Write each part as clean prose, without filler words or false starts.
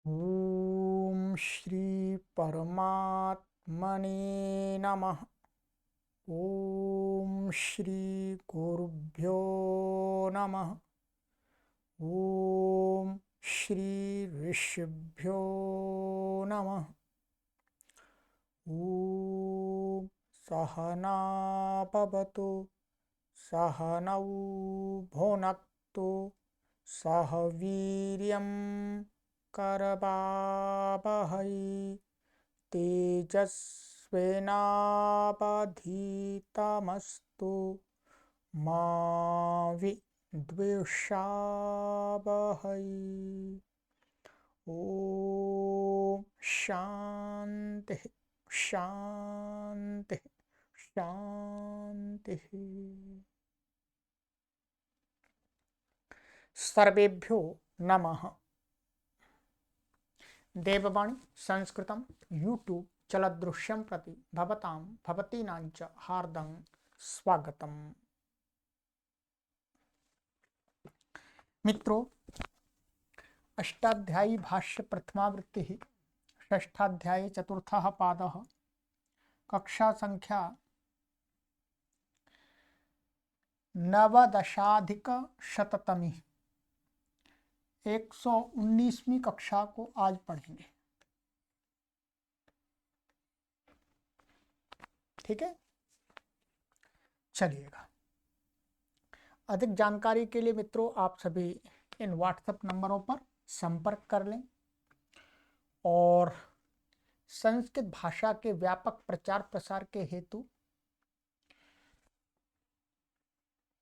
ओम श्री परमात्मने नमः। ओम श्री गुरुभ्यो नमः। ओम श्री ऋषिभ्यो नमः। ओम सहना भवतु सहनौ भुनक्तु सह वीर्यं करवावहै तेजस्विनावधीतमस्तु मा विद्विषावहै। ओम शांति शांति शांति। सर्वेभ्यो नमः। देववाणी संस्कृतं यूट्यूब चलदृश्यं प्रति भवतां भवतीनां च हार्दं स्वागतम्। मित्रों, अष्टाध्यायी भाष्य प्रथमावृत्ति षष्ठाध्याये चतुर्थः पादः कक्षा संख्या 19 119वीं कक्षा को आज पढ़ेंगे। ठीक है, चलिएगा। अधिक जानकारी के लिए मित्रों आप सभी इन व्हाट्सएप नंबरों पर संपर्क कर लें और संस्कृत भाषा के व्यापक प्रचार प्रसार के हेतु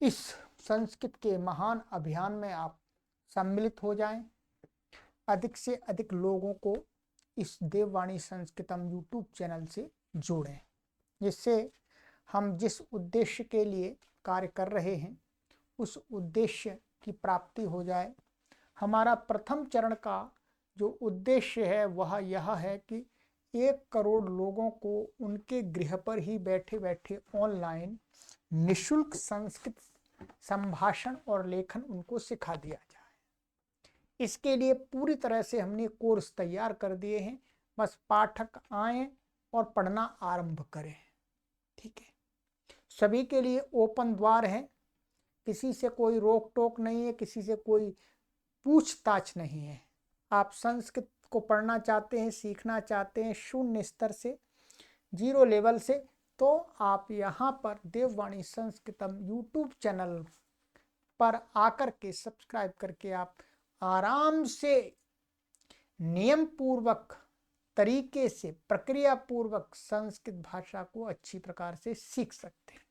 इस संस्कृत के महान अभियान में आप सम्मिलित हो जाएं। अधिक से अधिक लोगों को इस देववाणी संस्कृतम यूट्यूब चैनल से जोड़ें, जिससे हम जिस उद्देश्य के लिए कार्य कर रहे हैं उस उद्देश्य की प्राप्ति हो जाए। हमारा प्रथम चरण का जो उद्देश्य है वह यह है कि 1 करोड़ लोगों को उनके गृह पर ही बैठे बैठे ऑनलाइन निशुल्क संस्कृत संभाषण और लेखन उनको सिखा दिया जाए। इसके लिए पूरी तरह से हमने कोर्स तैयार कर दिए हैं, बस पाठक आएं और पढ़ना आरंभ करें। ठीक है, सभी के लिए ओपन द्वार है, किसी से कोई रोक टोक नहीं है, किसी से कोई पूछताछ नहीं है। आप संस्कृत को पढ़ना चाहते हैं, सीखना चाहते हैं शून्य स्तर से, 0 लेवल से, तो आप यहाँ पर देववाणी संस्कृतम यूट्यूब चैनल पर आकर के सब्सक्राइब करके आप आराम से नियम पूर्वक तरीके से प्रक्रिया पूर्वक संस्कृत भाषा को अच्छी प्रकार से सीख सकते हैं।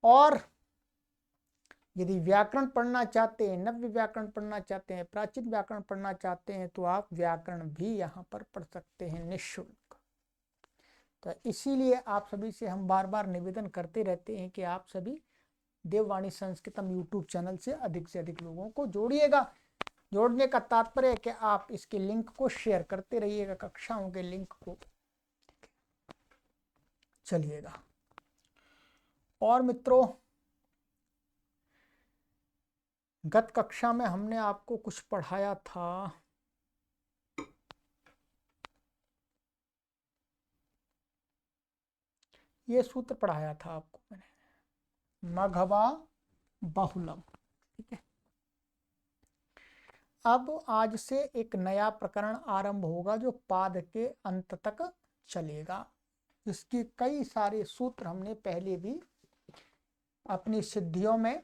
और यदि व्याकरण पढ़ना चाहते हैं, नव्य व्याकरण पढ़ना चाहते हैं, प्राचीन व्याकरण पढ़ना चाहते हैं, तो आप व्याकरण भी यहाँ पर पढ़ सकते हैं निःशुल्क। तो इसीलिए आप सभी से हम बार बार निवेदन करते रहते हैं कि आप सभी देववाणी संस्कृतम यूट्यूब चैनल से अधिक लोगों को जोड़िएगा। जोड़ने का तात्पर्य है कि आप इसके लिंक को शेयर करते रहिएगा, कक्षाओं के लिंक को। चलिएगा। और मित्रों, गत कक्षा में हमने आपको कुछ पढ़ाया था। ये सूत्र पढ़ाया था आपको मैंने, मघवा बहुलम। ठीक है, अब आज से एक नया प्रकरण आरंभ होगा जो पाद के अंत तक चलेगा। इसके कई सारे सूत्र हमने पहले भी अपनी सिद्धियों में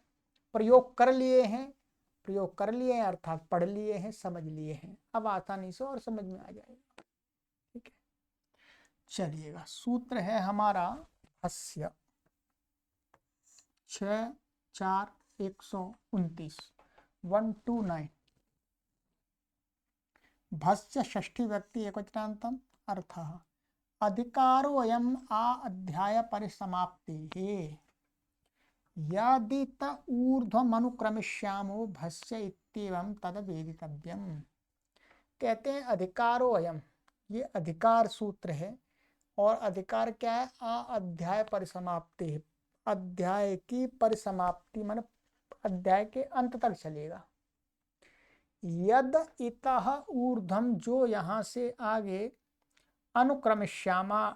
प्रयोग कर लिए हैं, अर्थात पढ़ लिए हैं, समझ लिए हैं। अब आसानी से और समझ में आ जाएगा। ठीक है, चलिएगा। सूत्र है हमारा भाष्य 6-4-129 129। भाष्य षष्ठी व्यक्ति एकवचनान्तम अर्थः अधिकारोऽयम् आ अध्याय परिसमाप्तेः यदि त ऊर्ध्वमनुक्रमिष्यामो भाष्य इत्येवं तद वेदितव्यम्। कहते हैं अधिकारोऽयम्, ये अधिकार सूत्र है। और अधिकार क्या है? आ अध्याय परिसमाप्ति, अध्याय की परिसमाप्ति माने अध्याय के अंत तक चलेगा। यद इतः ऊर्ध्वम, जो यहाँ से आगे अनुक्रमिष्यामा,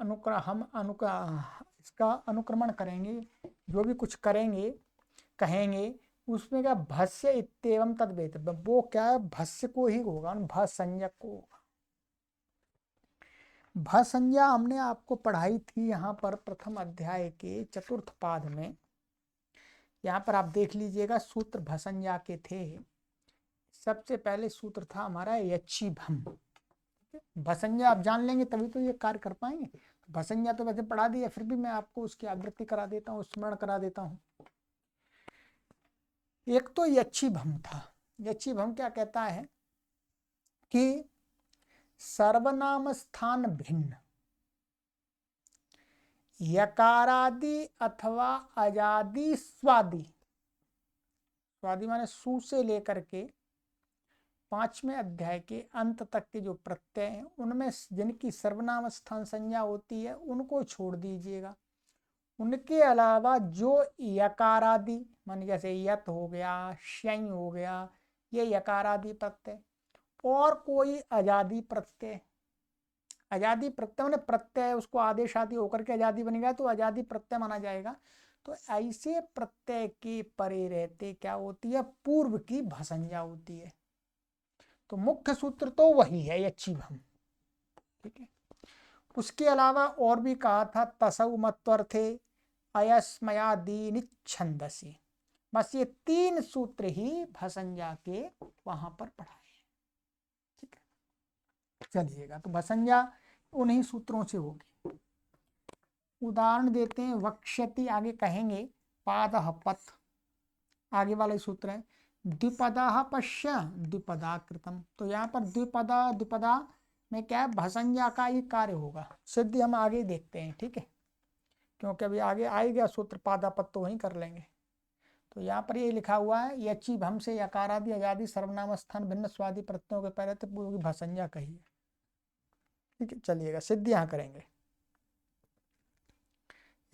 इसका अनुक्रमण करेंगे, जो भी कुछ करेंगे कहेंगे उसमें क्या भस्य इत्येवं तद्वेत, वो क्या है भस्य को ही होगा, भसंज्ञक को होगा। भसंज्ञा हमने आपको पढ़ाई थी यहाँ पर प्रथम अध्याय के चतुर्थ पाद में। यहाँ पर आप देख लीजिएगा सूत्र भसंज्ञा के थे। सबसे पहले सूत्र था हमारा यच्छिभम। भसंज्ञा आप जान लेंगे तभी तो ये कार्य कर पाएंगे। भसंज्ञा तो वैसे पढ़ा दिया, फिर भी मैं आपको उसकी आवृत्ति करा देता हूँ, स्मरण करा देता हूँ। एक तो यच्छिभम था। यच्छिभम क्या कहता है कि सर्वनाम स्थान भिन्न यकारादि अथवा अजादि स्वादि, स्वादि माने सु से लेकर के 5वें अध्याय के अंत तक के जो प्रत्यय हैं उनमें जिनकी सर्वनाम स्थान संज्ञा होती है उनको छोड़ दीजिएगा। उनके अलावा जो यकारादि मान जैसे यत हो गया, शय हो गया, ये यकारादि प्रत्यय, और कोई अजादि प्रत्यय, अजादि प्रत्यय मैंने प्रत्यय उसको आदेश आदि होकर के अजादि बनेगा तो अजादि प्रत्यय माना जाएगा। तो ऐसे प्रत्यय के परे रहते क्या होती है, पूर्व की भसंज्ञा होती है। तो मुख्य सूत्र तो वही है यच्छिभम, ठीक है। उसके अलावा और भी कहा था तसौ मत्वर्थे अयस्मयादीनि छंदसि, बस ये 3 सूत्र ही भसंज्ञा के वहां पर पढ़ाए, ठीक है। चलिएगा, तो भसंज्ञा उन्हीं सूत्रों से होगी। उदाहरण देते हैं, वक्ष्यति आगे कहेंगे, पादः पथ आगे वाले सूत्र है, द्विपदा पश्य द्विपदा कृतम। तो यहाँ पर द्विपदा, द्विपदा में क्या है भसंज्ञा का ही कार्य होगा। सिद्धि हम आगे देखते हैं, ठीक है, क्योंकि अभी आगे आएगा सूत्र पादापत तो वहीं कर लेंगे। तो यहाँ पर ये लिखा हुआ है यच्छिभम से यकारादि अजादि सर्वनाम स्थान भिन्न स्वादि प्रत्ययों के पहले तो पूर्व की भसंज्ञा कही है, ठीक है। चलिएगा, सिद्धि यहाँ करेंगे।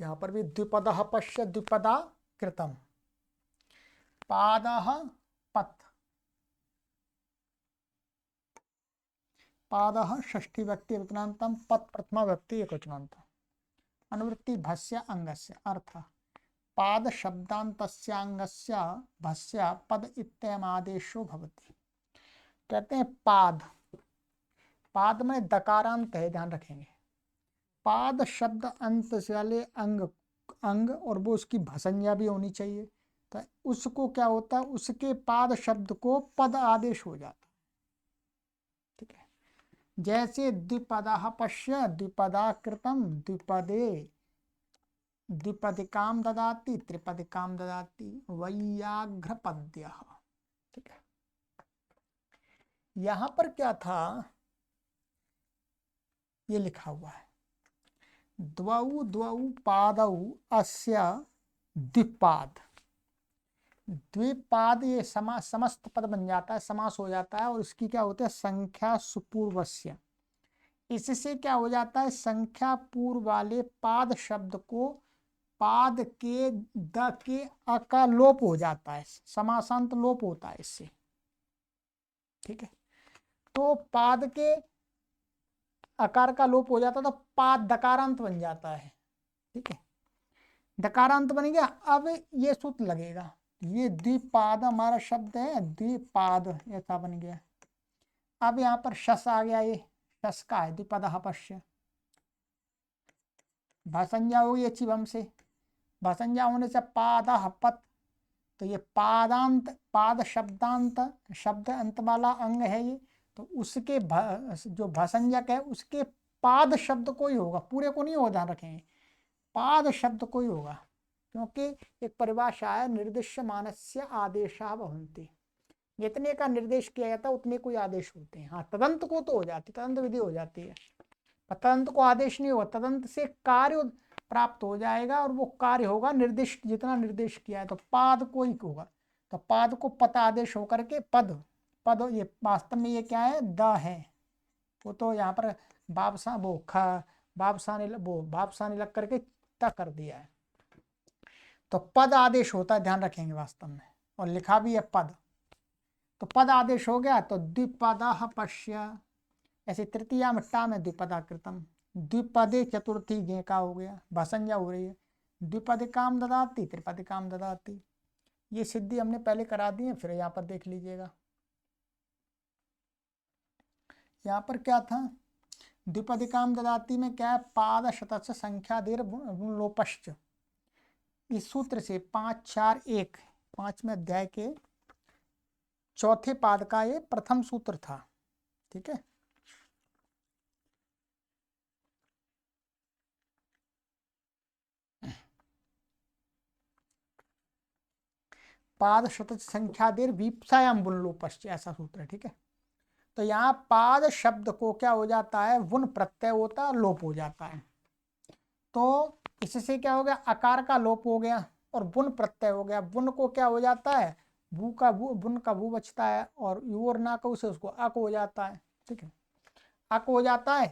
यहाँ पर भी द्विपदः पश्य द्विपदा कृतम, पादः पथ, पादः षष्ठी व्यक्ति एकवचनान्तम, पथ प्रथमा व्यक्ति एकवचनान्तम। अनुवृत्ति भस्य अंगस्य, अर्थ पाद शब्दान्तस्यांगस्य भस्य पद इत्ययमादेशो भवति। कहते हैं पाद, पाद में दकारांत है, ध्यान रखेंगे। पाद शब्द अंत से वाले अंग, अंग और वो उसकी भसंज्ञा भी होनी चाहिए। तो उसको क्या होता है, उसके पाद शब्द को पद आदेश हो जाता है, ठीक है। जैसे द्विपदा पश्य द्विपदा कृतम, द्विपदे द्विपदिकाम ददाति त्रिपदिकाम ददाति वैयाघ्रपद्य, ठीक है। यहां पर क्या था, ये लिखा हुआ है द्वौ द्वौ पादौ अस्य द्विपाद। द्विपाद ये समस्त पद बन जाता है, समास हो जाता है, और इसकी क्या होता है संख्या सुपूर्वस्य। इससे क्या हो जाता है, संख्या पूर्व वाले पाद शब्द को पाद के द के अ का लोप हो जाता है, समासांत लोप होता है इससे, ठीक है। तो पाद के अकार का लोप हो जाता है तो पाद दकारांत बन जाता है, ठीक है। दकारांत बन गया, अब ये सूत्र लगेगा, ये द्विपाद हमारा शब्द है, द्विपाद ऐसा बन गया। अब यहाँ पर शस आ गया, ये शस का है, द्विपदः पश्य, भसंज्ञा होगी यच्छिभम से, भसंज्ञा होने से पादः पथ, तो ये पादांत, पाद शब्दांत, शब्द अंत वाला अंग है ये, तो उसके जो भसंज्ञक है उसके पाद शब्द को ही होगा, पूरे को नहीं होगा, ध्यान रखेंगे, पाद शब्द को ही होगा। क्योंकि एक परिभाषा है निर्दिश्य मानस्य आदेशा भवन्ति, जितने का निर्देश किया जाता है उतने कोई आदेश होते हैं। हाँ, तदंत को तो हो जाती, तदंत विधि हो जाती है, तदंत को आदेश नहीं होगा, तदंत से कार्य प्राप्त हो जाएगा और वो कार्य होगा निर्दिष्ट, जितना निर्देश किया है, तो पाद को ही होगा। तो पाद को पद आदेश होकर के पद, पद ये वास्तव में ये क्या है, द है, वो तो यहाँ पर बाबसा वो बाबसानी लग करके तक कर दिया है, तो पद आदेश होता है, ध्यान रखेंगे वास्तव में, और लिखा भी है पद। तो पद आदेश हो गया तो द्विपदः पश्य, ऐसे तृतीया मट्टा में द्विपदा कृतम, द्विपदे चतुर्थी गे का हो गया, भाषंजा हो रही है, द्विपदिकाम ददाति त्रिपदिकाम ददाति। ये सिद्धि हमने पहले करा दी है, फिर यहाँ पर देख लीजिएगा। यहाँ पर क्या था, द्विपदिकाम ददाति में क्या है, पाद शतस्य संख्या देर लोपश्च। इस सूत्र से 541 5वें अध्याय के चौथे पाद का ये प्रथम सूत्र था। ठीक है, पाद शतच संख्या देर वीप्सायाम बुन लोपश्च, ऐसा सूत्र है। ठीक है, तो यहाँ पाद शब्द को क्या हो जाता है, वुन प्रत्यय होता है, लोप हो जाता है। तो इससे क्या हो गया, अकार का लोप हो गया और बुन प्रत्यय हो गया। बुन को क्या हो जाता है, भू का भू, बुन का भू बचता है, और योर ना को से उसको अक हो जाता है। ठीक है, अक हो जाता है,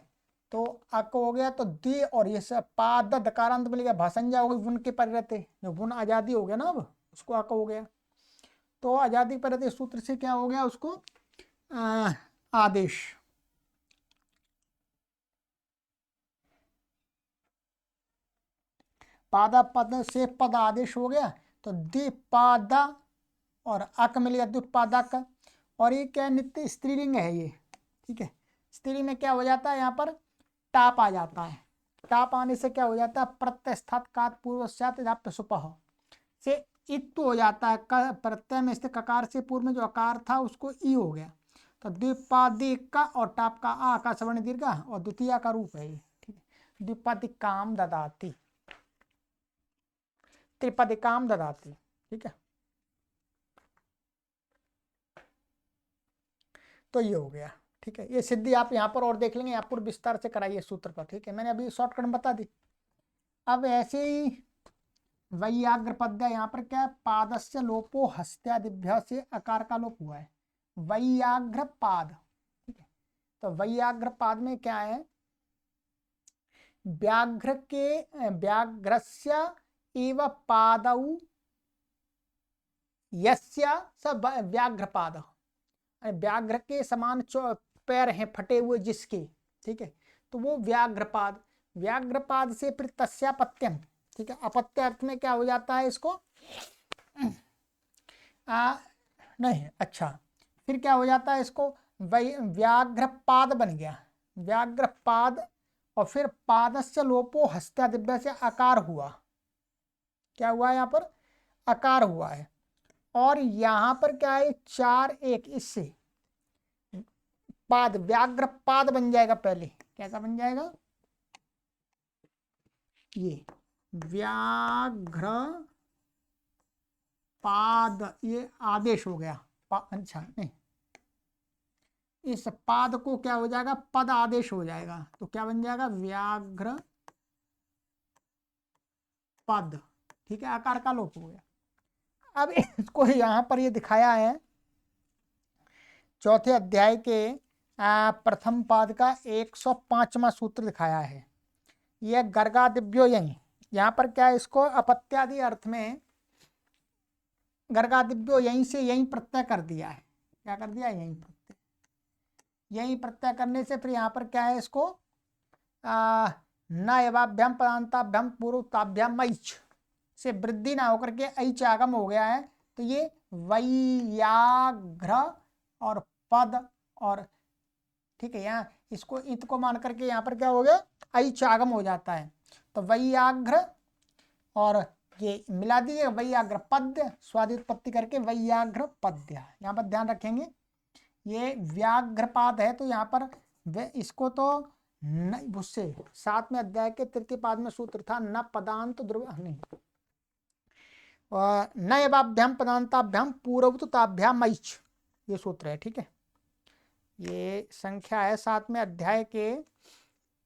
तो अक हो गया तो दी, और ये सब पाद दकारांत मिल गया, भाषंजा हो गई बुन के परिरते, जो बुन आजादी हो गया ना, अब उसको अक हो गया। तो आजादी परिरते सूत्र से क्या हो गया, उसको आदेश। पादा पद से पद आदेश हो गया, तो द्विपादा और अक मिल गया द्विपादक। और ये क्या नित्य स्त्रीलिंग है ये। ठीक है, स्त्री में क्या हो जाता है, यहाँ पर टाप आ जाता है। टाप आने से क्या हो जाता है, प्रत्यस्थात कात पूर्व सुपह से इत्तु हो जाता है। प्रत्यय में स्थित ककार से पूर्व में जो अकार था उसको ई हो गया। तो द्विपादिक का और टाप का आ का सवर्ण दीर्घ और द्वितीय का रूप है ये। ठीक है, द्विपादिकाम ददाति त्रिपदिकाम ददाति। ठीक है, तो ये हो गया। ठीक है, ये सिद्धि आप यहाँ पर और देख लेंगे, आप पूर्ण विस्तार से कराइए सूत्र पर। ठीक है, मैंने अभी शॉर्टकट में बता दी। अब ऐसे ही वैयाग्र पद्य, यहाँ पर क्या है, पादस्य लोपो हस्त्यादिभ्य से अकार का लोप हुआ है, वैयाग्र पाद। ठीक है, तो वैयाग्र पाद में क्या है, व्याघ्र के व्याघ्रस्य एव पादौ यस्य स व्याघ्रपाद, व्याघ्र के समान पैर हैं फटे हुए जिसके। ठीक है, तो वो व्याघ्रपाद। व्याघ्रपाद से फिर तस्यापत्यम। ठीक है, अपत्य अर्थ में क्या हो जाता है इसको, नहीं, अच्छा, फिर क्या हो जाता है इसको, व्याघ्रपाद बन गया, व्याघ्रपाद। और फिर पादस्य लोपो हस्त्यादिभ्य से आकार हुआ, क्या हुआ यहाँ पर, आकार हुआ है। और यहाँ पर क्या है, 4-1 इससे पाद, व्याघ्र पाद बन जाएगा। पहले कैसा बन जाएगा, ये व्याघ्र पाद, ये आदेश हो गया। अच्छा नहीं, इस पाद को क्या हो जाएगा, पद आदेश हो जाएगा, तो क्या बन जाएगा, व्याघ्र पद। ठीक है, आकार का लोप हो गया। अब इसको यहाँ पर ये दिखाया है चौथे अध्याय के प्रथम पाद का 105वां सूत्र दिखाया है। यह गर्गादिभ्यो यही, यहाँ पर क्या है, इसको अपत्यादि अर्थ में गर्गादिभ्यो यहीं से यहीं प्रत्यय कर दिया है। क्या कर दिया, यहीं प्रत्यय, यहीं प्रत्यय करने से फिर यहाँ पर क्या है, इसको न एवाभ्याम पदांताभ्याम पूर्वताभ्याम ऐच से वृद्धि ना होकर के ऐच आगम हो गया है। तो ये वैयाघ्र और पद, और ठीक है, यहाँ इसको इत को मान करके यहाँ पर क्या हो गया, ऐच आगम हो जाता है। तो वैयाघ्र और ये मिला दिए, वैयाघ्र पद्य, स्वादित्पत्ति करके वैयाघ्र पद्य। यहाँ पर ध्यान रखेंगे, ये व्याघ्रपाद है, तो यहाँ पर इसको तो उससे 7वें अध्याय के तृतीय पाद में सूत्र था, न पदांत ध्रुव नहीं, न एवाभ्याम पदांताभ्याम पूर्वताभ्याम ऐच, ये सूत्र है। ठीक है, ये संख्या है 7वें अध्याय के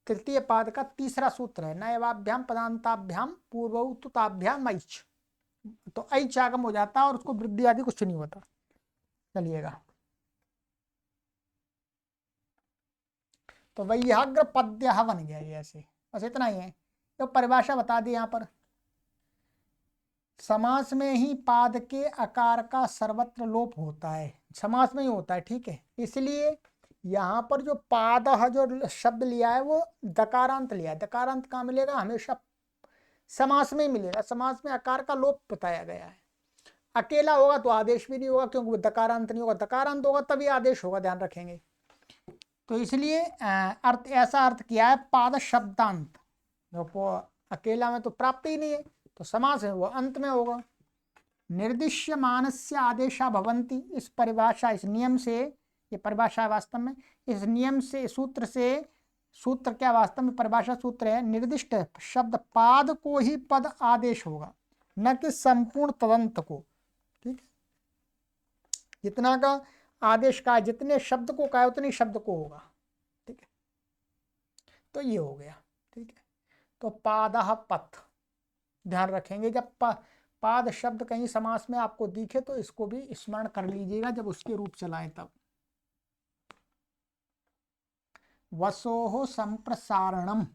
तृतीय पाद का तीसरा सूत्र है, न एवाभ्याम पदांताभ्याम पूर्वताभ्याम ऐच। तो ऐच आगम हो जाता है और उसको वृद्धि आदि कुछ नहीं होता। चलिएगा, तो वैयाघ्र पद्य बन गया ये ऐसे, बस इतना ही है। तो परिभाषा बता दी यहाँ पर, समास में ही पाद के आकार का सर्वत्र लोप होता है, समास में ही होता है, ठीक है। इसलिए यहाँ पर जो पाद जो शब्द लिया है वो दकारांत लिया है। दकारांत कहाँ मिलेगा? हमेशा समास में ही मिलेगा। समास में आकार का लोप बताया गया है। अकेला होगा तो आदेश भी नहीं होगा, क्योंकि दकारांत नहीं होगा। दकारांत होगा तभी आदेश होगा, ध्यान रखेंगे। तो इसलिए अर्थ ऐसा अर्थ किया है पाद शब्दांत। अकेला में तो प्राप्त ही नहीं है, तो समास है वो अंत में होगा। निर्दिश्य मानस्य आदेशा भवंती, इस परिभाषा, इस नियम से, ये परिभाषा है वास्तव में, इस नियम से, सूत्र से, सूत्र क्या वास्तव में परिभाषा सूत्र है, निर्दिष्ट शब्द पाद को ही पद आदेश होगा, न कि संपूर्ण तदंत को। ठीक है, जितना का आदेश का, जितने शब्द को कहा उतने शब्द को होगा। ठीक है, तो ये हो गया। ठीक है, तो पादः पथ, ध्यान रखेंगे। जब पाद शब्द कहीं समास में आपको दिखे तो इसको भी स्मरण कर लीजिएगा जब उसके रूप चलाएं तब। वसोः संप्रसारणम,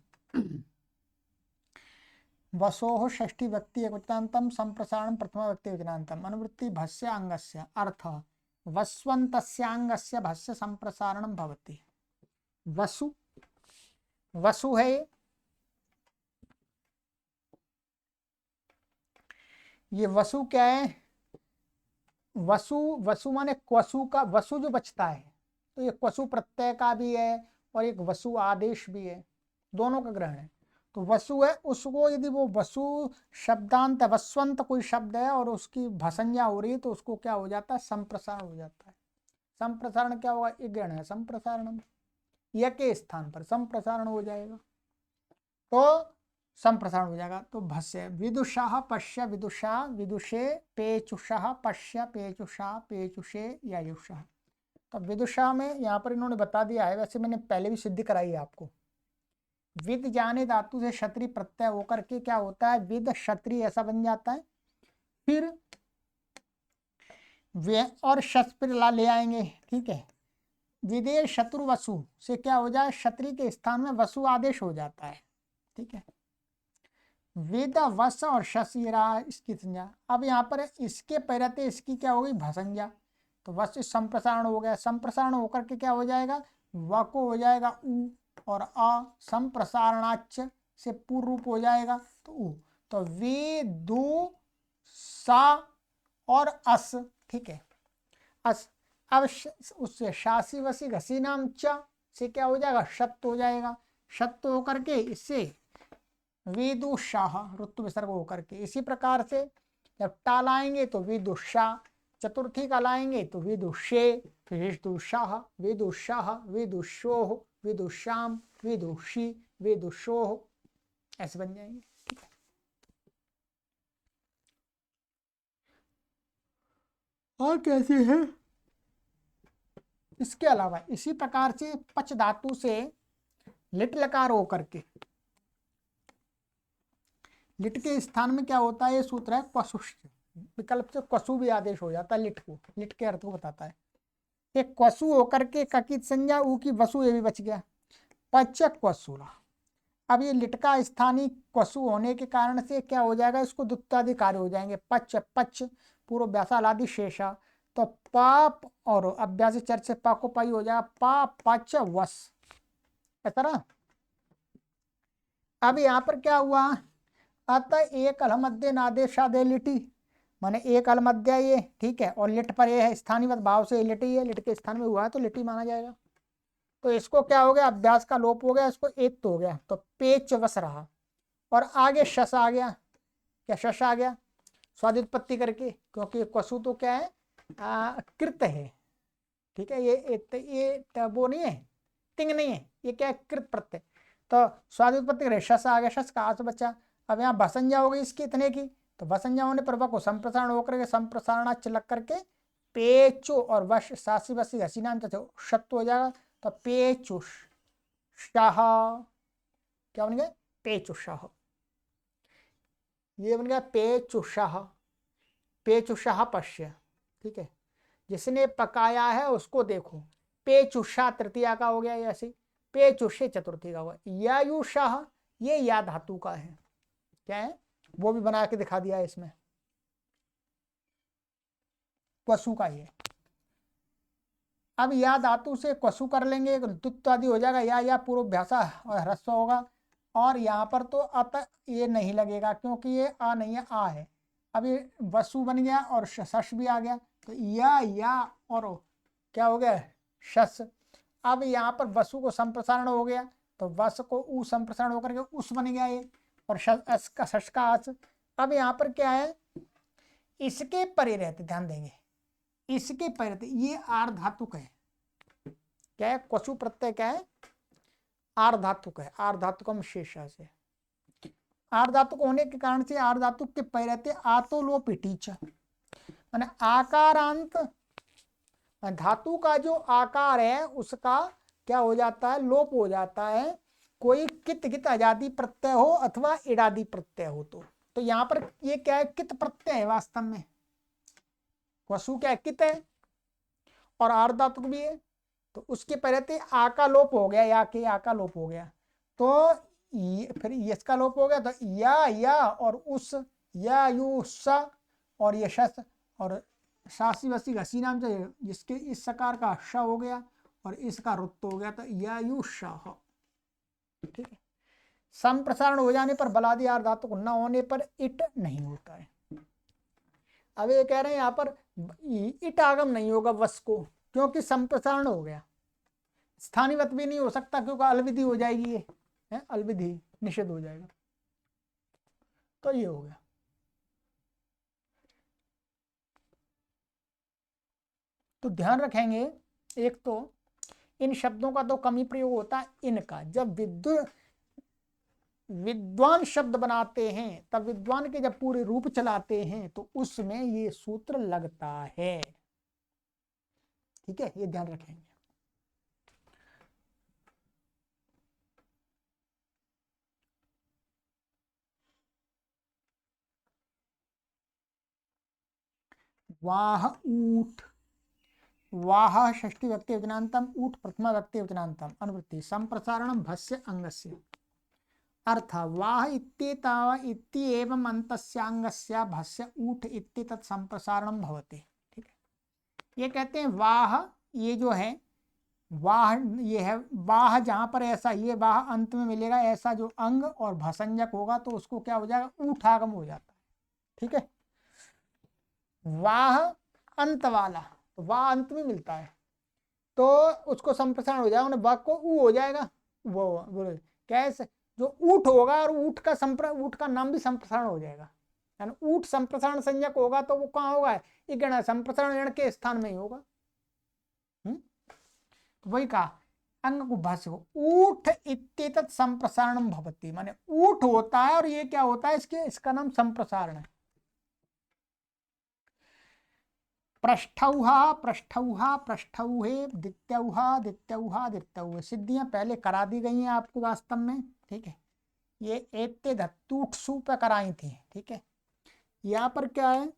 वसोः षष्ठी व्यक्ति एकवचनान्तम, संप्रसारणम प्रथमा व्यक्ति वचनान्तम। अनुवृत्ति भस्य अंगस्य, अर्थ वस्वन्तस्याङ्गस्य भस्य संप्रसारणम भवति। वसु, वसु है ये। वसु क्या है? वसु, वसु माने क्वसु का, वसु जो बचता है, तो ये क्वसु प्रत्यय का भी है और एक वसु आदेश भी है, दोनों का ग्रहण है। तो वसु है, उसको यदि वो वसु शब्दांत वस्वंत कोई शब्द है और उसकी भसंज्ञा हो रही है तो उसको क्या हो जाता है? संप्रसारण हो जाता है। संप्रसारण क्या होगा? एक ग्रहण है संप्रसारण, य के स्थान पर संप्रसारण हो जाएगा, तो संप्रसारण हो जाएगा। तो भस्य विदुषा पश्य विदुषा, विदुषे पेचुषा पश्य पेचुषा पेचुषे यायुषा। तो विदुषा में यहाँ पर इन्होंने बता दिया है, वैसे मैंने पहले भी सिद्धि कराई है आपको। विद जाने धातु से क्षत्रिय प्रत्यय होकर के क्या होता है? विद क्षत्रिय ऐसा बन जाता है। फिर वे और शस्त्र ले आएंगे। ठीक है, विदे शत्रु वसु से क्या हो जाए? क्षत्रिय के स्थान में वसु आदेश हो जाता है। ठीक है, वेद वस और शस, ये रहा इसकी संज्ञा। अब यहाँ पर इसके पहले इसकी क्या हो गई? भसंज्ञा। तो वस संप्रसारण हो गया, संप्रसारण होकर के क्या हो जाएगा? व को हो जाएगा उ, और अ संप्रसारणाच से पूर्व रूप हो जाएगा तो उ। तो वे दो सा और अस। ठीक है, अस। अब उससे शासी वसी घसी नाम च से क्या हो जाएगा? शत हो जाएगा। शत होकर के इससे विदुषाह ऋतु विसर्ग होकर के। इसी प्रकार से जब टा लाएंगे तो विदुषा, चतुर्थी का लाएंगे तो विदुषे, फिर विदुषाह, विदुषाह, विदुषोह, विदुषाम, विदुषी, विदुषोह, ऐसे बन जाएंगे। ठीक है, और कैसे है? इसके अलावा इसी प्रकार से पच धातु से लिट लकार होकर के, लिट के स्थान में क्या होता है? ये सूत्र है क्वसुष्ट, विकल्प से क्वसु भी आदेश हो जाता है लिट को, लिट के अर्थ को बताता है। एक क्वसु होकर के ककित संज्ञा ऊ की वसु, ये भी बच गया। पच क्वसुला। अब ये लिट का स्थानीय क्वसु होने के कारण से क्या हो जाएगा? इसको द्वित्वादि कार्य हो जाएंगे। पच, पच पूर्व व्यासालादि शेषा, तो पाप और अभ्यास चर्च से पा को पाई हो जाएगा पा पच वस, ऐसा रहा। अब यहाँ पर क्या हुआ? अतः एक अल मध्य नादेशादे लिटी, माने एक अल मध्य ये। ठीक है, और लिट पर ये है स्थानीय भाव से लिटी है, लिट के स्थान में हुआ है तो लिटी माना जाएगा। तो इसको क्या हो गया? अभ्यास का लोप हो गया, इसको एक तो हो गया, तो पेच वस रहा। और आगे शस आ गया, क्या शस आ गया? स्वादित्पत्ति करके, क्योंकि क्वसु तो क्या है? कृत है। ठीक है, ये वो नहीं है, तिंग नहीं है, ये क्या है? कृत प्रत्यय। तो स्वादित्पत्ति करे, शस आ गया, शस का आस बचा। अब यहाँ भसंज्ञा हो गई इसकी इतने की, तो भसंज्ञा होने पर को संप्रसारण होकर के संप्रसारणाच लग करके पेचो और वश सासी बसी हसीनाम शत्व हो जाएगा। तो पेचुष शाह, क्या बन गया? पेचुषाह, ये बन गया पेचुषाह, पेचुषाह पश्य। ठीक है, जिसने पकाया है उसको देखो। पेचुषा तृतीया का हो गया, ऐसे पेचुषे चतुर्थी का हुआ। यायुषाह, ये या धातु का है, क्या है? वो भी बना के दिखा दिया है इसमें। क्वसु का ये। अब या धातु से क्वसु कर लेंगे, दुत्त आदि हो जाएगा, या पूर्वाभ्यासा और ह्रस्व होगा। और यहाँ पर तो अत ये नहीं लगेगा क्योंकि ये आ नहीं है, आ है। अब ये वसु बन गया और शश भी आ गया, तो या और क्या हो गया, शस। अब यहाँ पर वसु को संप्रसारण हो गया, तो वस को उ संप्रसारण होकर के उस बन गया ये, और शश का अस। अब यहाँ पर क्या है, इसके परे रहते, ध्यान देंगे, इसके परे रहते, ये आर धातुक है। क्या है, क्वसु प्रत्यय क्या है, आर धातुक है। आर धातुकम शेष से, आर धातुक होने के कारण से आर धातुक के परे रहते आतो लोप टीच, माने आकारांत धातु का जो आकार है उसका क्या हो जाता है, लोप हो जाता है। कोई कित गित अजादि प्रत्यय हो अथवा इडादि प्रत्यय हो तो यहाँ पर ये क्या है, कित प्रत्यय है वास्तव में। वसु क्या है, कित है, और आर धातुक भी है, तो उसके पहले आ का लोप हो गया, या के आ का लोप हो गया, तो फिर यश का लोप हो गया, तो या और उस, या यु सा और यशस, और शासी वसी घसी नाम से जिसके इस सकार का श हो गया और इसका रुत्त हो गया, तो यायुषाह। ठीक है, संप्रसारण हो जाने पर बलादि आर धातुक न होने पर इट नहीं होता है। अब ये कह रहे हैं यहाँ पर इट आगम नहीं होगा वस को, क्योंकि संप्रसारण हो गया। स्थानीवत भी नहीं हो सकता क्योंकि अलविधि हो जाएगी, ये है अलविधि, निषेध हो जाएगा। तो ये हो गया। तो ध्यान रखेंगे, एक तो इन शब्दों का तो कम ही प्रयोग होता है इनका। जब विद्वान शब्द बनाते हैं, तब विद्वान के जब पूरे रूप चलाते हैं तो उसमें ये सूत्र लगता है। ठीक है, ये ध्यान रखेंगे। वाह ऊठ, वाह षष्ठी व्यक्ति वचनांतम, ऊठ प्रथमा व्यक्ति वचनांतम, अनुवृत्ति संप्रसारणम भस्य अंगस्य। अर्थ वाह इत्येवं अंतस्यांगस्य भस्य ऊठ इत्येतत् संप्रसारणम भवति। ठीक है, ये कहते हैं वाह, ये जो है वाह, ये है वाह, जहां पर ऐसा ये वाह अंत में मिलेगा, ऐसा जो अंग और भसंजक होगा तो उसको क्या हो जाएगा, ऊठागम हो जाता है। ठीक है, वाह अंत वाला, तो वाह अंत में मिलता है तो उसको संप्रसारण हो जाएगा, वाह को ऊ हो जाएगा। वो कैसे, जो ऊठ होगा और ऊठ का नाम भी संप्रसारण हो जाएगा, यानी ऊठ संप्रसारण संज्ञक होगा तो वो कहाँ होगा, इगण संप्रसारण गण के स्थान में ही होगा। तो वही कहा, अंग को भाष्य को ऊठ इत्येतत् संप्रसारणम भवति, माने ऊठ होता है और ये क्या होता है, इसका नाम संप्रसारण है। पृष्ठौहा पृष्ठौहा पृष्ठौहे दित्यौहा दित्यौहा दित्यौहे, सिद्धियां पहले करा दी गई हैं आपको वास्तव में। ठीक है, ये एत्ते धत्तूठ सु पे कराई थी। ठीक है, यहाँ पर क्या है,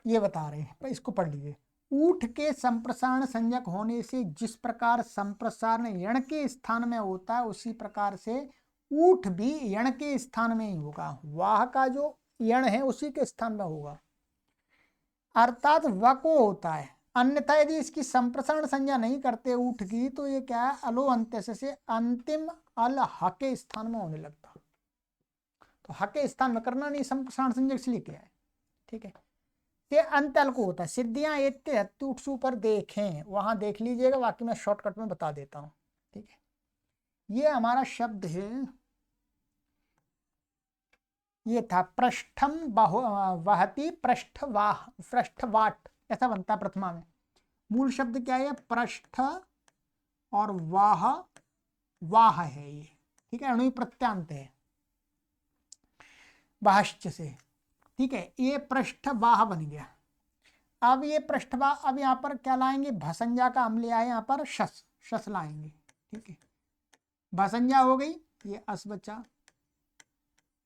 ये बता रहे हैं, इसको पढ़ लीजिए। ऊठ के संप्रसारण संज्ञक होने से जिस प्रकार संप्रसारण यण के स्थान में होता है, उसी प्रकार से ऊठ भी यण के स्थान में ही होगा। वाह का जो यण है उसी के स्थान में होगा, अर्थात व को होता है। अन्यथा यदि इसकी संप्रसारण संज्ञा नहीं करते ऊठ की, तो ये क्या है, अलो अंत्य से अंतिम अल ह के स्थान में होने लगता। तो ह के स्थान में करना नहीं संप्रसारण संज्ञा, इसलिए क्या है। ठीक है, ये अंतल को होता है। सिद्धियां एत्ते हत्तुटसु पर देखें, वहां देख लीजिएगा, बाकी मैं शॉर्टकट में बता देता हूं। ठीक है, ये हमारा शब्द है, ये था पृष्ठम वहती पृष्ठवाह, पृष्ठवाट ऐसा बनता है प्रथमा में। मूल शब्द क्या है, पृष्ठ और वाह, वाह है ये। ठीक है, अणु प्रत्यांत है वाहश्च से। ठीक है, ये पृष्ठवाह बन गया। अब ये पृष्ठवाह, अब यहाँ पर क्या लाएंगे, भसंज्ञा का हम ले आए, यहाँ पर शस लाएंगे। ठीक है, भसंज्ञा हो गई, ये अस बचा,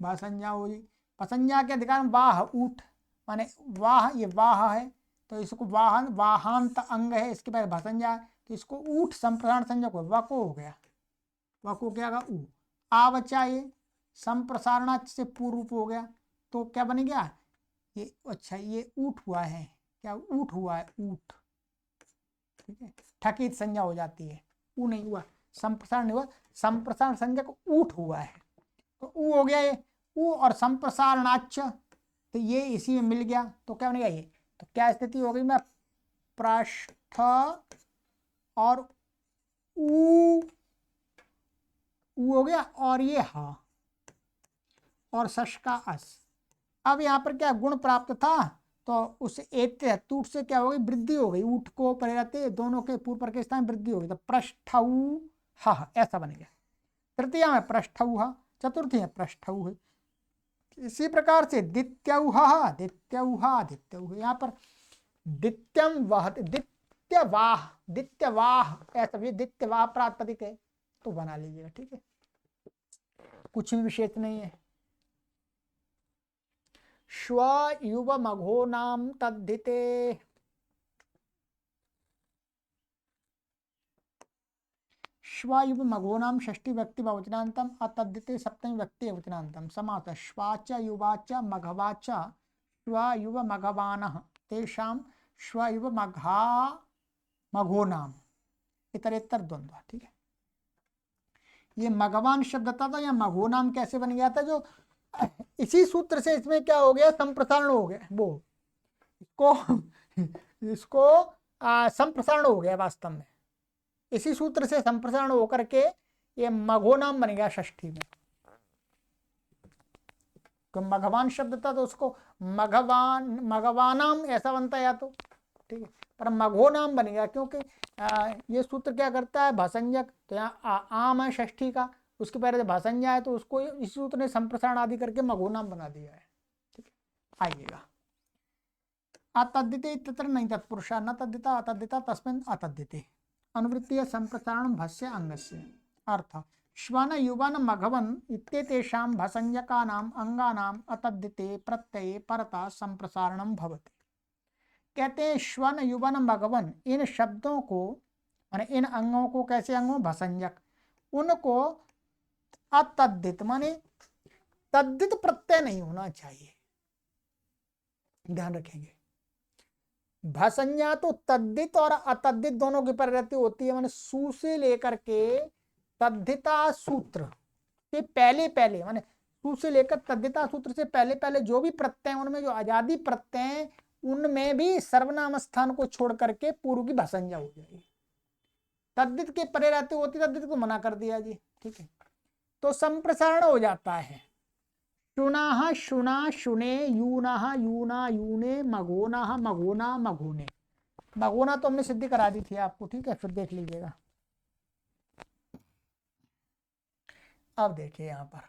भसंज्ञा हो गई। भसंज्ञा के अधिकार में वाह ऊठ, माने वाह, ये वाह है तो इसको वाहन, वाहांत अंग है, इसके बाद भसंज्ञा है तो इसको ऊठ संप्रसारण संज्ञक वको हो गया, वको क्या होगा ऊ। आवचा ये संप्रसारणाच से पूर्व रूप हो गया, तो क्या बन गया ये, अच्छा ये ऊठ हुआ है, क्या ऊठ हुआ है, ऊठ, ठीक है, ठकित संज्ञा हो जाती है, ऊ नहीं हुआ, संप्रसारण नहीं हुआ, संप्रसारण संज्ञा को ऊठ हुआ है, तो ऊ हो गया ये, ऊ और संप्रसारणाच, तो ये इसी में मिल गया, तो क्या बनेगा ये, तो क्या स्थिति हो गई, मैं पृष्ठ और ऊ हो गया, और ये हा और सश का अस। अब यहाँ पर क्या गुण प्राप्त था, तो उस एत तूट से क्या हो गई, वृद्धि हो गई, ऊठ को परे रहते दोनों के पूर्व पर के स्थान वृद्धि हो गई, तो पृष्ठऊ हा ऐसा बन गया। तृतीया में पृष्ठऊ हा, चतुर्थी में पृष्ठऊ है। इसी प्रकार से दित्यौहा दित्यौहा दित्यौह, यहाँ पर दित्यम वाह दित्यवाह दित्यवाह ऐसा भी दित्यवाह प्रातिपदिक है, तो बना लीजिएगा, ठीक है, कुछ भी विशेष नहीं है। श्व युव मघो नाम तद्धिते, श्वायुव मघो नाम षष्ठी व्यक्ति बहुवचनांतम अतद्धिते सप्तमी व्यक्ति वचनांतम समास श्वाच युवाच मघवाच श्वायुव मघवानः तेषां श्वायुव मघा मघो नाम इतरेतर द्वंद्व, ठीक है। ये मघवान शब्द था या मघो नाम कैसे बन गया था, जो इसी सूत्र से इसमें क्या हो गया, संप्रसारण हो गया, वो इसको संप्रसारण हो गया वास्तव में, इसी सूत्र से संप्रसारण होकर के ये मघो नाम बन गया षष्ठी में। तो मघवान शब्द था तो उसको मघवानाम ऐसा बनता या तो, ठीक है, पर मघो नाम बन गया क्योंकि ये सूत्र क्या करता है, भाषंजक, तो यहाँ आम है षष्ठी का, उसके पहले से भाषंजा है, तो उसको इस सूत्र ने संप्रसारण आदि करके मघो नाम बना दिया है, ठीक है। आइएगा अतद्धिते तत्र नहीं तत्पुरुषा न तद्धिता अतद्धिता तस्मिन् अतद्धिते अनुवृत्तीय संप्रसारण भस्य अंगस्य अर्थ श्वन युवन मघवन इत्येतेषां भसंज्ञकानाम् अंगानाम् अतद्धिते प्रत्यये परता संप्रसारणं भवति। कहते हैं श्वन युवन मघवन इन शब्दों को माने इन अंगों को, कैसे अंगों, भसंज्ञक, उनको अतद्धित माने तद्धित प्रत्यय नहीं होना चाहिए, ध्यान रखेंगे। भसंज्ञा तो तद्धित और अतद्धित दोनों की परिणति होती है, माने सु से लेकर के तद्धिता सूत्र से पहले पहले, माने सु से लेकर तद्धिता सूत्र से पहले पहले जो भी प्रत्यय, उनमें जो आजादी प्रत्यय, उनमें भी सर्वनाम स्थान को छोड़ करके पूर्व की भसंज्ञा हो जाएगी। तद्धित के परे रहते होती, तद्धित को मना कर दिया जी, ठीक है, तो संप्रसारण हो जाता है। शुनाह शुना शुने यूनाह यूना यूने मघोनाह मघोना मघोने, मघोना तो हमने सिद्धि करा दी थी आपको, ठीक है, फिर देख लीजिएगा। अब देखिए यहां पर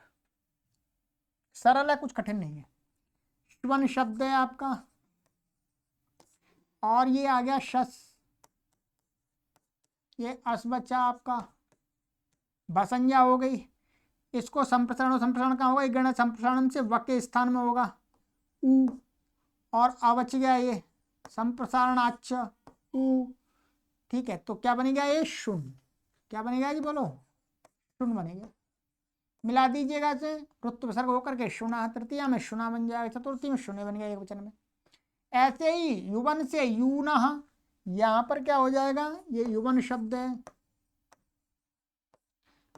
सरल है, कुछ कठिन नहीं है। श्वन शब्द है आपका, और ये आ गया शस, ये अस बच्चा आपका, भसंज्ञा हो गई, इसको संप्रसारण, संप्रसारण कहाँ होगा, गण संप्रसारण से व के स्थान में होगा उ, और अवच गया ये संप्रसारणाच उ, ठीक है, तो क्या बनेगा ये शुन, क्या बनेगा जी बोलो, शुन बनेगा, मिला दीजिएगा से रुत्व विसर्ग होकर के शुना, तृतीया में शुना बन जाएगा, चतुर्थी में शुने बन गया एक वचन में। ऐसे ही युवन से यूनः, यहां पर क्या हो जाएगा, ये युवन शब्द है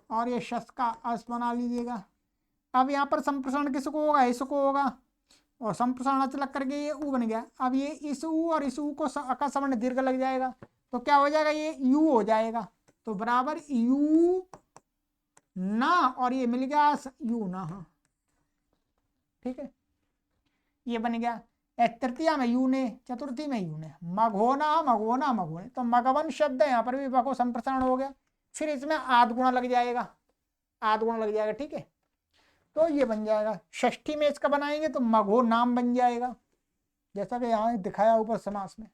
और ये शस का अस बना लीजिएगा। अब यहाँ पर संप्रसारण किसको होगा, इसको होगा, और संप्रसारण अचलक करके ये ऊ बन गया। अब ये इस ऊ और इस ऊ को अका सवर्ण दीर्घ लग जाएगा, तो क्या हो जाएगा, ये यू हो जाएगा, तो बराबर यू ना, और ये मिल गया यू ना, ठीक है, ये बन गया। तृतीया में यू ने, चतुर्थी में यू ने, मघोना मघोना मघोने, तो मघवन शब्द है, यहाँ पर भी वको संप्रसारण हो गया, फिर इसमें आध गुणा लग जाएगा, आध गुणा लग जाएगा, ठीक है, तो ये बन जाएगा। षष्ठी में इसका बनाएंगे तो मघो नाम बन जाएगा, जैसा कि यहाँ दिखाया ऊपर समास में।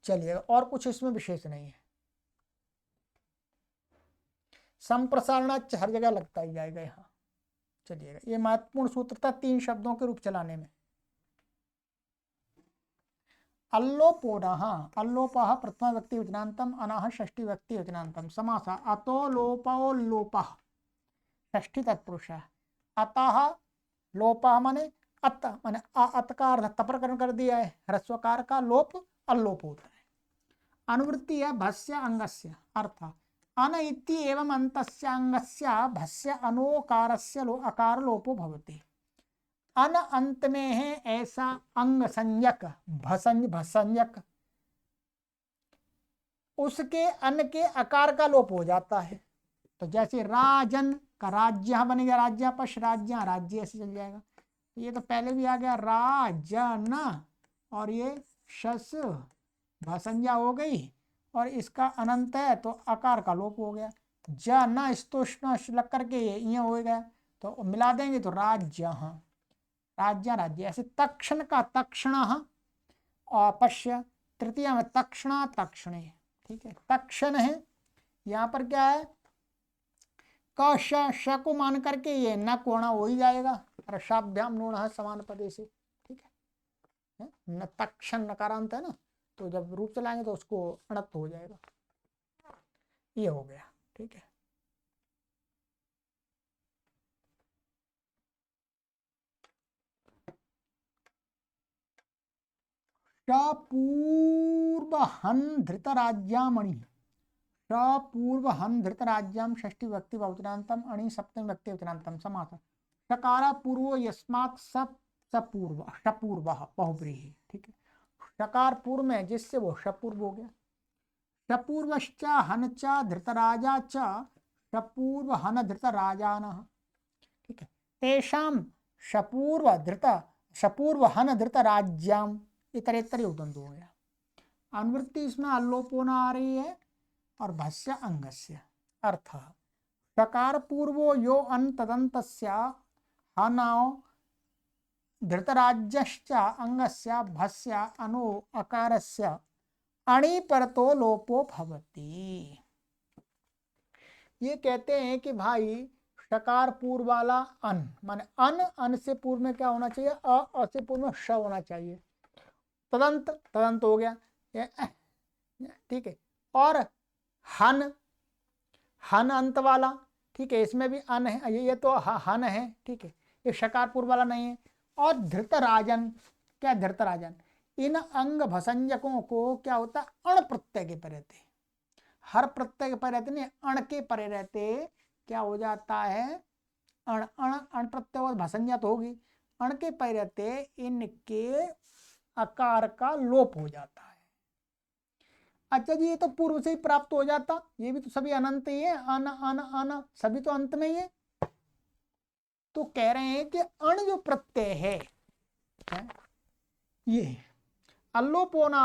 चलिएगा, और कुछ इसमें विशेष नहीं है, संप्रसारण हर जगह लगता ही जाएगा यहाँ। चलिएगा, ये महत्वपूर्ण सूत्र था 3 शब्दों के रूप चलाने में। अल्लोपोनः, अल्लोपः प्रथमा व्यक्ति वचनांतम, अनाह षष्ठी व्यक्ति वचनांतम, समास अतो लोपो लोपः, षष्ठी तत्पुरुष है। अतः लोपः माने अत माने अत का अर्थ तप्रकरण कर दिया है, ह्रस्वकार का लोप अल्लोप होता है। अनुवृत्ति है भस्य अंगस्य, अर्थ अन इति एवं अंतस्य अंगस्य भस्य अनोकारस्य अकार लोपो भवति। अन अंत में है ऐसा अंग संज्ञक भसंज्ञक, उसके अन के आकार का लोप हो जाता है। तो जैसे राजन का राज्य बनेगा, राज्य पश राज्य, राज्य ऐसे चल जाएगा। तो ये तो पहले भी आ गया राजन, और ये शस भसंज्ञा हो गई, और इसका अनंत है तो आकार का लोप हो गया। जन स्तुष्ण लग करके ये हो गया, तो मिला देंगे तो राज्य, राज्य राज्य। ऐसे तक्षण का तक्षण और पश्य, तृतीय में तक्षणा तक्षणे, ठीक है, तक्षण है। यहाँ पर क्या है, क श को मान करके ये न कोणा हो ही जाएगा, रसाभ्याम नूण समान पदे से, ठीक है। न तक्षण नकारांत है ना, तो जब रूप चलाएंगे तो उसको अणत्व हो जाएगा। ये हो गया, ठीक है। पूर्वहन धृतराज्यामणि, पूर्वहन धृतराज्याम षष्ठी व्यक्ति बहुवचनांतम अणि सप्तमी व्यक्ति वचनांतम समास। शकारा पूर्व यस्मात् सपूर्व सपूर्व बहुब्रीहि, ठीक है। शकार पूर्व में जिससे वो सपूर्व हो गया। सपूर्वश्च हन च धृतराजा च सपूर्व हन धृतराजान, ठीक है। तेषाम सपूर्व हन धृतराज्याम, इतरेतर उदंत हो गया। अनुवृत्ति इसमें अल्लोपोना आ रही है और भस्य अंगस्य, अर्थ शकार पूर्वो यो अंतदंतस्य हनाओ धृतराज्यश्च अंगस्य भस्य अनो अकारस्य अणि परतो लोपो भवति। ये कहते हैं कि भाई शकार पूर्व वाला अन माने अन से पूर्व में क्या होना चाहिए, अ से पूर्व में श होना चाहिए। तदंत तदंत हो गया, ठीक है। और हन अंत वाला, ठीक है, इसमें भी अन है, ये तो हन है, ठीक है, ये शकार पूर्व वाला नहीं है। और धृतराजन, क्या धृतराजन, इन अंग भसंजकों को क्या होता है, अण प्रत्यय के पर रहते, हर प्रत्यय के पर रहते नहीं, अण के परे रहते क्या हो जाता है, अण अण अण प्रत्यय और भसंज्ञा तो होगी, अण के पर रहते इनके आकार का लोप हो जाता है। अच्छा जी, ये तो पूर्व से ही प्राप्त हो जाता, ये भी तो सभी अनंत ही है, अन अन अन सभी तो अंत में ही है। तो कह रहे हैं कि अण जो प्रत्यय है ये अल्लोपोना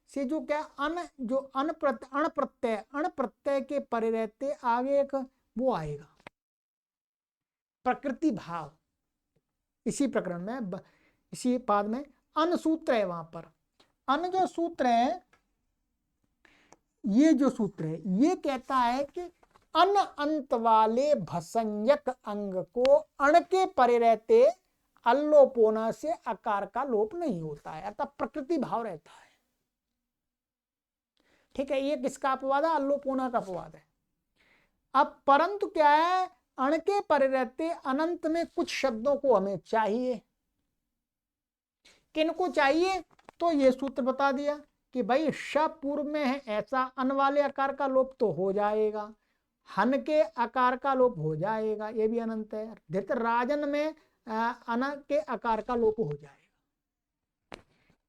से जो क्या जो अण प्रत्यय के परे रहते आगे एक वो आएगा प्रकृति भाव। इसी प्रकरण में इसी पाद में अन सूत्र है, वहां पर अन जो सूत्र है, ये जो सूत्र है ये कहता है कि अन अंत वाले भसंज्ञक अंग को अण के परे रहते अल्लोपोना से आकार का लोप नहीं होता है, अर्थात प्रकृति भाव रहता है, ठीक है। ये किसका अपवाद है, अल्लोपोना का अपवाद है। अब परंतु क्या है, अण के परे रहते अनंत में कुछ शब्दों को हमें चाहिए, किनको चाहिए, तो ये सूत्र बता दिया कि भाई श पूर्व में है ऐसा अन वाले आकार का लोप तो हो जाएगा, हन के आकार का लोप हो जाएगा, ये भी अनंत है। धृतराजन में अन के आकार का लोप हो जाएगा।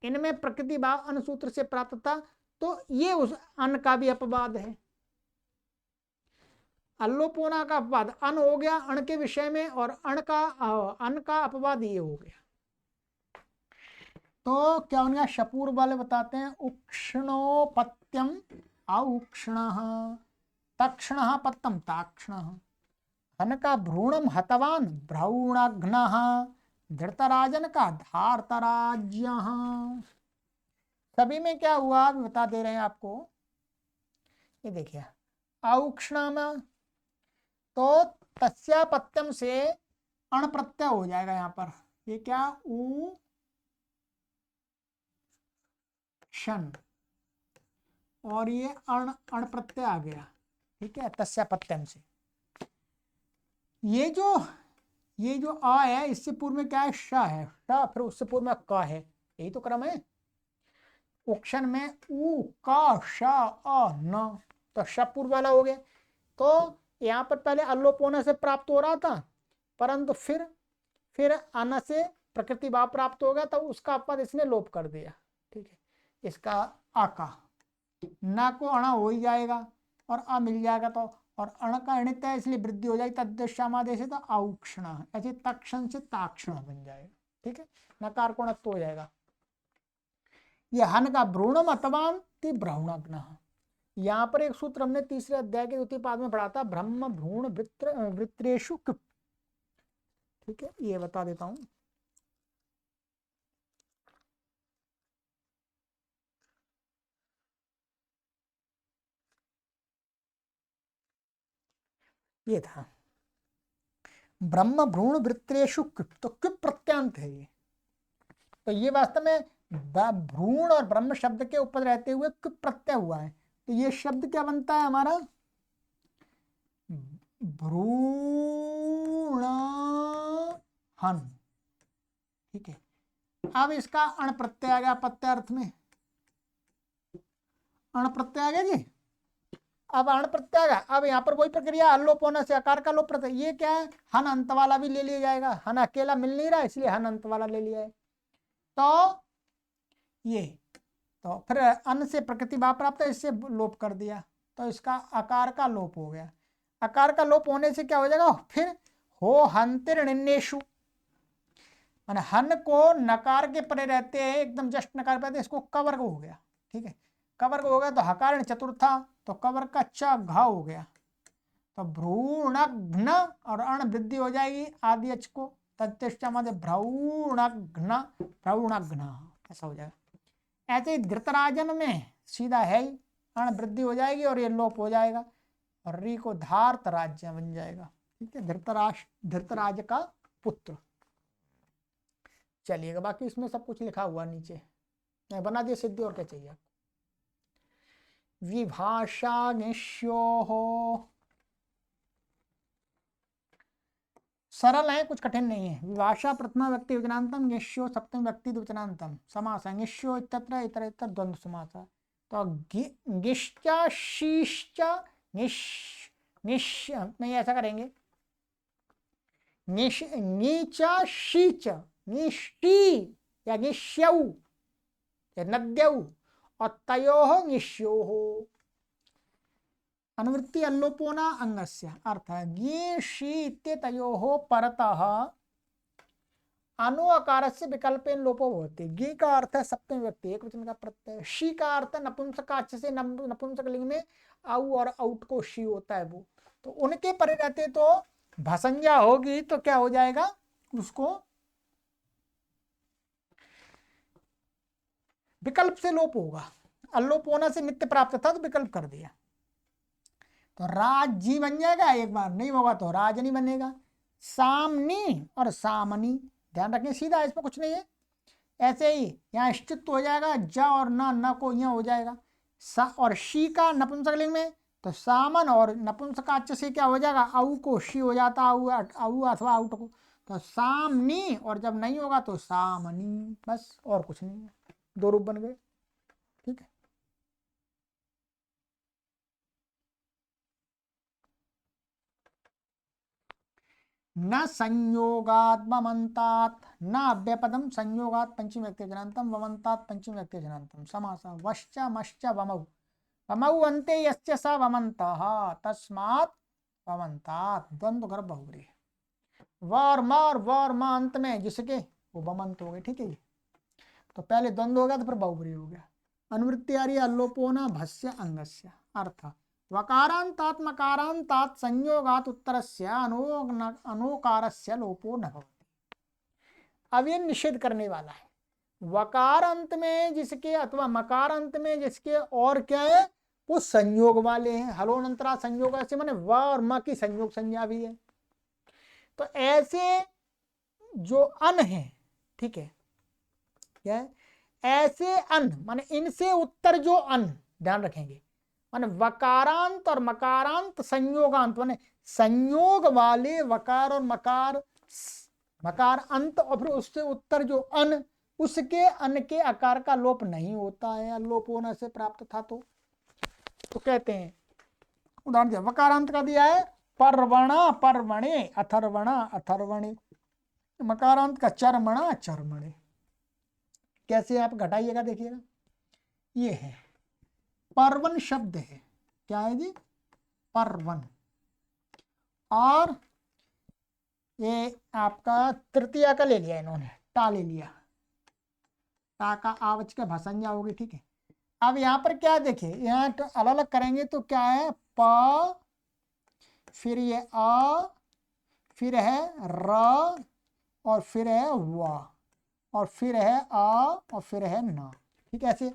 इनमें प्रकृति भाव अनुसूत्र से प्राप्त था, तो ये उस अन का भी अपवाद है। अल्लोपोना का अपवाद अन हो गया अण के विषय में, और अन का अपवाद ये हो गया। तो क्या उनका शपूर वाले बताते हैं, उक्षणोपत्यम औक्षण तक्षण पत्तम ताक्षण, हन का भ्रूणम हतवान भ्रूणघ्न, धृतराजन का धार्तराज्य। सभी में क्या हुआ बता दे रहे हैं आपको, ये देखिए औक्षण तो तस्यापत्यम से अण प्रत्यय हो जाएगा यहाँ पर, ये क्या उ क्षण, और ये अण प्रत्यय आ गया, ठीक है, तस्यापत्यम से। ये जो आ है, इससे पूर्व में क्या है, श है, श, फिर उससे पूर्व में क है, यही तो क्रम है। ऑप्शन में उ का श अ न, तो श पूर्व वाला हो गया। तो यहाँ पर पहले अल्लोप होने से प्राप्त हो रहा था, परंतु फिर अन से प्रकृति भाव प्राप्त हो गया, तो उसका पद इसने लोप कर दिया। ठीक है, इसका आका न को अण हो ही जाएगा और अ मिल जाएगा, तो और अण का अणित है इसलिए वृद्धि हो जाएगी, तद्देशामादेश तो औक्षण, ऐसे तक्षण से ताक्षण बन जाएगा। ठीक है, नकार को नत्व हो जाएगा। ये हन का भ्रूणम अथवा भ्रूणग्न। यहाँ पर एक सूत्र हमने तीसरे अध्याय के द्वितीय पाद में पढ़ा था, ब्रह्म भ्रूण वृत्रेषु कृप। ठीक है, ये बता देता हूं। ये था ब्रह्म भ्रूण वृत्रेषु कृप, तो कृप प्रत्यांत है ये। तो ये वास्तव में भ्रूण और ब्रह्म शब्द के ऊपर रहते हुए कृप प्रत्यय हुआ है। तो ये शब्द क्या बनता है हमारा, भ्रूण हन। ठीक है, अब इसका अण प्रत्यय आ गया, प्रत्यय अर्थ में अण प्रत्यय आ गया जी। अब अण प्रत्यय आ गया, अब यहाँ पर वही प्रक्रिया, अल्लोप होने से आकार का लोप प्रत्यय। ये क्या है, हन अंत वाला भी ले लिया जाएगा, हन अकेला मिल नहीं रहा इसलिए हन अंत वाला ले लिया है। तो ये तो फिर अन्न से प्रकृति भाव प्राप्त है, इससे लोप कर दिया, तो इसका आकार का लोप हो गया। आकार का लोप होने से क्या हो जाएगा, फिर हो हंतिर निन्नेशु, माने हन को नकार के परे रहते हैं, एकदम जस्ट नकार पे रहते हैं, इसको कवर्ग हो गया। ठीक है, कवर्ग हो गया तो हकार चतुर्था, तो कवर्ग का च घा हो गया, तो भ्रूणघ्न और अण वृद्धि हो जाएगी आदि अच को, तत्तिष्ठा मध्य भ्रूणघ्न भ्रूणघ्न, ऐसा हो जाएगा। ऐसे ही धृतराजन में सीधा है ही, अण वृद्धि हो जाएगी और ये लोप हो जाएगा, और री को धार्त राज्य बन जाएगा। ठीक है, धृतराज का पुत्र। चलिएगा, बाकी इसमें सब कुछ लिखा हुआ नीचे मैं बना दिया सिद्धि, और क्या चाहिए। विभाषा निश्यो, सरल है, कुछ कठिन नहीं है। विभाषा प्रथमा व्यक्ति वचनांतम, निश्यो सप्तम व्यक्ति द्विवचनांतम, समास निश्यो इत्यत्र इतर इतर द्वंद्व समास। तो गिश्चा शीश्चा निश निश नहीं, ऐसा करेंगे, निश नीचा शीच निष्टी या निश्यौ या नद्यौ और तयोः निश्योः। अनुवृत्ति अल्लोपोना अंगस्य अर्थ गी शी इत्येतयोः परतः अनु अकार से विकल्पेन लोपो होते। गी का अर्थ है सप्तमी व्यक्ति एक वचन का प्रत्यय, शी का अर्थ है नपुंसकाच से नपुंसक लिंग में आउ और आउट को शी होता है वो, तो उनके परे रहते तो भसंज्ञा होगी, तो क्या हो जाएगा, उसको विकल्प से लोप होगा। अल्लोप होना से नित्य प्राप्त था तो विकल्प कर दिया, तो राजी बन जाएगा, एक बार नहीं होगा तो राजनी बनेगा। सामनी और सामनी ध्यान रखें, सीधा इसमें कुछ नहीं है। ऐसे ही यहाँ स्थित हो जाएगा, ज और न को यहाँ हो जाएगा, सा और शी का नपुंसकलिंग में, तो सामन और नपुंसकाच्य से क्या हो जाएगा, औ को शी हो जाता, औ अथवा आउट को, तो सामनी, और जब नहीं होगा तो सामनी, बस और कुछ नहीं है, दो रूप बन गए। ठीक है, न संयोगात् ममन्तात्, न अव्यपदम संयोगात् पंचमी व्यक्ति जनान्तम, वमन्तात् पंचमी व्यक्ति जनान्तम, समासः वश्च मश्च वमौ, वमौ अन्ते यस्य स वमन्तः तस्मात् वमन्तात्, द्वंद्व गर्भ बहुव्रीहि। व और म अंत में जिसके वो वमंत हो गए। ठीक है जी, तो पहले द्वंद्व हो गया तो फिर बहुव्रीहि हो गया। अनुवृत्ति आ रही है अल्लोपोना भस्य अंगस्य अर्थ वकारांतात मकारांतात संयोगात उत्तरस्य अनोकारस्य लोपो न भवति। अब ये निषेध करने वाला है, वकार अंत में जिसके अथवा मकार अंत में जिसके और क्या है, वो संयोग वाले हैं। हलोनंतरा संयोग से माने व और म की संयोग संज्ञा भी है। तो ऐसे जो अन है, ठीक है, क्या है, ऐसे अन माने इनसे उत्तर जो अन, ध्यान रखेंगे, माने वकारांत और मकारांत संयोगांत, माने संयोग वाले वकार और मकार, मकार अंत और फिर उससे उत्तर जो अन, उसके अन के आकार का लोप नहीं होता है, लोप होने से प्राप्त था। तो कहते हैं, उदाहरण दिया वकारांत का दिया है पर्वणा पर्वणे, अथर्वणा अथर्वणे, मकारांत का चर्मणा चर्मणे। कैसे आप घटाइएगा, देखिएगा, ये है पर्वन शब्द है, क्या है जी, पर्वन, और ये आपका तृतीया का ले लिया इन्होंने, टा ले लिया, टा का आवच का भसंज्ञा होगी, ठीक है। अब यहाँ पर क्या देखिए, यहाँ तो अलग अलग करेंगे तो क्या है, प, फिर ये अ, फिर है र, और फिर है वा, और फिर है आ, और फिर है ना, ठीक है ऐसे।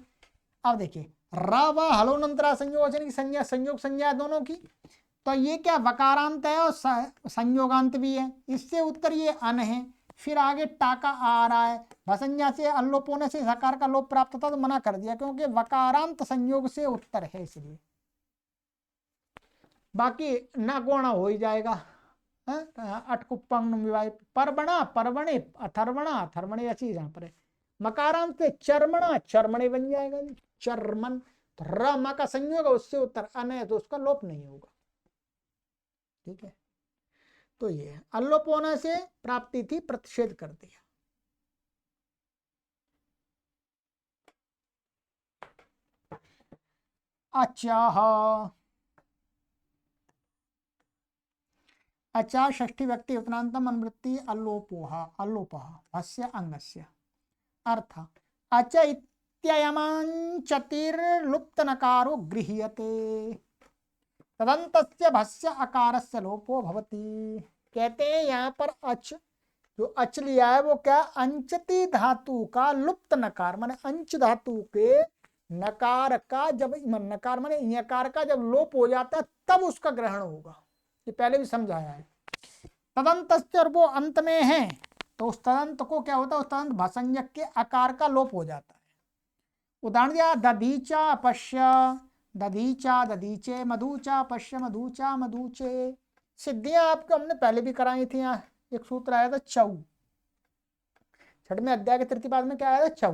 अब देखिए र व हलोनंतरा संयोजन की संज्ञा, संयोग संज्ञा दोनों की, तो ये क्या वकारांत है और संयोगांत भी है, इससे उत्तर ये अन है। फिर आगे टाका आ रहा है, भसंज्ञा से अल्लोप होने से सकार का लोप प्राप्त था तो मना कर दिया, क्योंकि वकारांत संयोग से उत्तर है इसलिए। बाकी ना कोणा हो ही जाएगा, अटकुप्पंग परबणा परवणे, अथर्वणा अथर्वणे, ऐसी यहाँ पर है। मकारांत से चर्मणा चर्मणे बन जाएगा, चर्मन, तो र म का संयोग है, उससे उत्तर अन है तो उसका लोप नहीं होगा, ठीक है। तो ये अल्लोप होने से प्राप्ति थी, प्रतिषेध कर दिया। अच्छा षष्ठी व्यक्ति उपनांतम अनुवृत्ति अल्लोपोहा अल्लोपः भस्य अंगस्य अर्थ अच इत्ययमांचतिर्लुप्त नकारो गृह्यते तदन्तस्य भस्य अकारस्य लोपो भवति। कहते हैं यहाँ पर अच, जो अच लिया है वो क्या, अंचति धातु का लुप्त नकार, माने अंच धातु के नकार का, जब नकार माने यकार का जब लोप हो जाता है तब उसका ग्रहण होगा, ये पहले भी समझाया है। तदंत और वो अंत में है, तो उस तदंत को क्या होता है, उस तदंत भसंज्ञक के आकार का लोप हो जाता है। उदाहरण दिया दधीचा पश्य, दधीचा दधीचे, मधुचा पश्य मधुचा मधुचे। सिद्धियां आपको हमने पहले भी कराई थी। यहाँ एक सूत्र आया था चौ, छठवें अध्याय के तृतीय पाद में क्या आया था, चौ।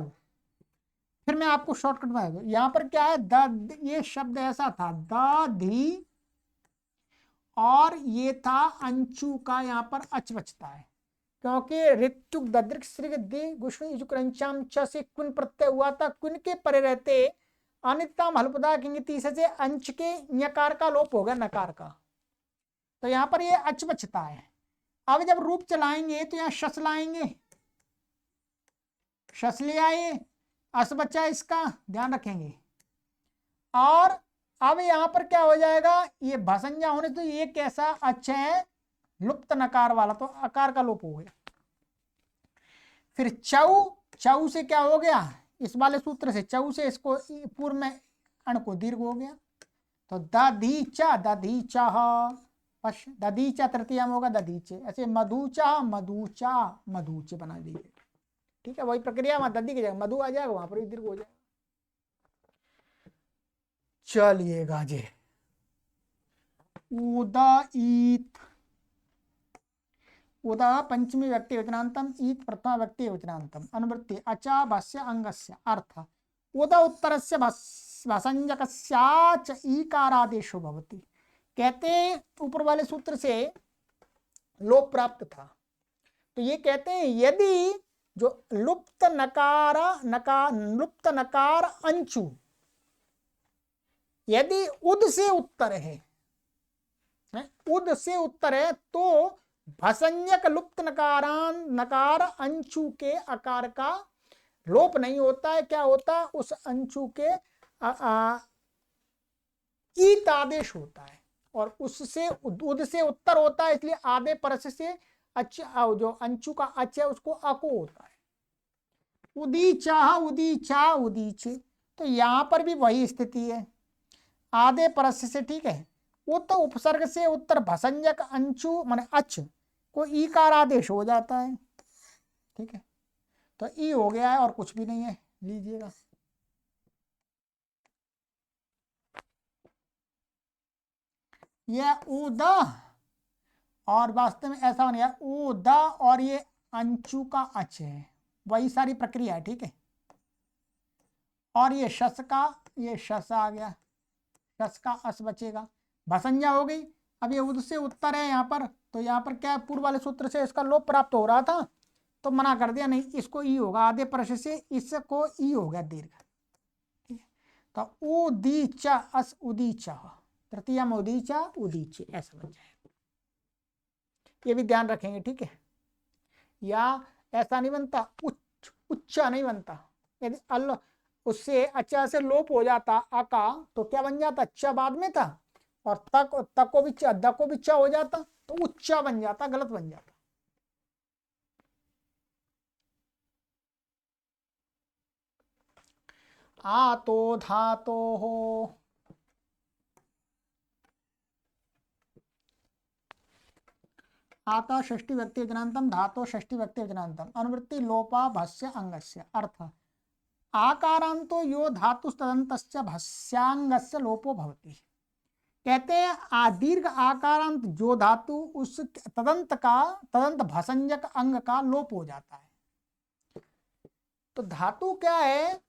फिर मैं आपको शॉर्टकट में, यहाँ पर क्या है, द, ये शब्द ऐसा था दी, और ये था अंचु का, यहाँ पर अच बचता है, क्योंकि ऋतुक ददृक से कुन प्रत्यय हुआ था, कुन के परे रहते अनित्यम हल्पदा तीसरे से अंश के न्यकार का लोप होगा नकार का, तो यहाँ पर ये अच बचता है। अब जब रूप चलाएंगे तो यहाँ शस लाएंगे, शस ले आए, अस बच्चा इसका ध्यान रखेंगे, और अब यहाँ पर क्या हो जाएगा, ये भसंज्ञा होने तो ये कैसा अच्छा है, लुप्त नकार वाला, तो आकार का लोप हो गया। फिर चौ, चौ से क्या हो गया, इस वाले सूत्र से चौ से इसको पूर्व में अण को दीर्घ हो गया, तो दधीचा दधीचा, दधीचा तृतीय में होगा दधीचे, ऐसे मधुचा मधुचा मधुचे बना दीजिए, ठीक है। वही प्रक्रिया वहां दधी की जगह मधु आ जाएगा, वहां पर भी दीर्घ हो जाएगा। चलिएगा जी, उदाईत, उदा पंचमी व्यक्ति वचनांतम, ईत प्रथमा व्यक्ति वचनांतम, अनुवृत्ति अचा भाष्य अंगस्य अर्थ उदा उत्तरस्य भाषंजकस्याच ईकारादेशो भवति। कहते ऊपर वाले सूत्र से लोप प्राप्त था, तो ये कहते हैं यदि जो लुप्त नकार अंचु यदि उद से उत्तर है, उद से उत्तर है, तो भसंज्ञक लुप्त नकार अंशु के आकार का लोप नहीं होता है। क्या होता है, उस अंशु के ईत आदेश होता है, और उससे उद से उत्तर होता है, इसलिए आधे परस से जो अंशु का अच है उसको अको होता है। उदीचा उदीचा उदीचे, तो यहां पर भी वही स्थिति है, आधे परस से, ठीक है। उत उपसर्ग से उत्तर भसंजक अंशु माने अच को ईकार आदेश हो जाता है, ठीक है। तो ई हो गया है और कुछ भी नहीं है, लीजिएगा। ये उद और वास्तव में ऐसा बन गया उद और ये अंचु का अच है, वही सारी प्रक्रिया है। ठीक है, और ये शस का, ये शस आ गया, शस का अस बचेगा, भसंज्ञा हो गई। अब ये उद से उत्तर है यहाँ पर, तो यहाँ पर क्या पूर्व वाले सूत्र से इसका लोप प्राप्त हो रहा था, तो मना कर दिया, नहीं इसको ई होगा, आधे प्रश्न से इसको ई हो गया दीर्घ। ठीक है, तो उदीच अस उदीच, तृतीय में उदीच उदीच ऐसा बन जाएगा। ये भी ध्यान रखेंगे। ठीक है, या ऐसा नहीं बनता, उच्च उच्चा नहीं बनता। यदि अल उससे अच्छा से लोप हो जाता आका, तो क्या बन जाता, अच्छा बाद में था, और तक को भी द को भी चा हो जाता, तो उच्चा बन जाता, गलत बन जाता। आ तो धातो हो, आता षष्ठी व्यक्ति वचनांतम, धातो षष्ठी व्यक्ति वचनांतम, अनुवृत्ति लोपा भस्य अंगस्य। अर्थ आकारांतो यो धातु तदंतस्य भस्यांगस्य लोपो भवति। कहते हैं दीर्घ आकारांत जो धातु उस तदंत भसंजक अंग का लोप हो जाता है। तो धातु क्या है,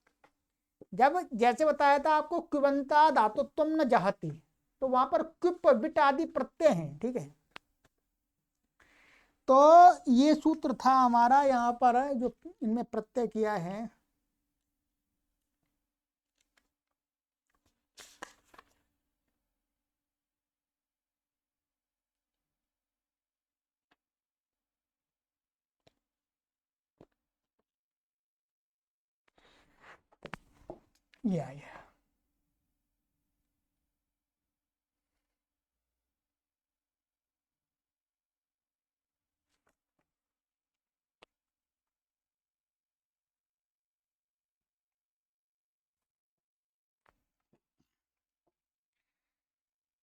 जब जैसे बताया था आपको क्युबंता धातुत्व न जहति, तो वहां पर क्युप बिट आदि प्रत्यय हैं। ठीक है, तो ये सूत्र था हमारा यहाँ पर जो इनमें प्रत्यय किया है। ये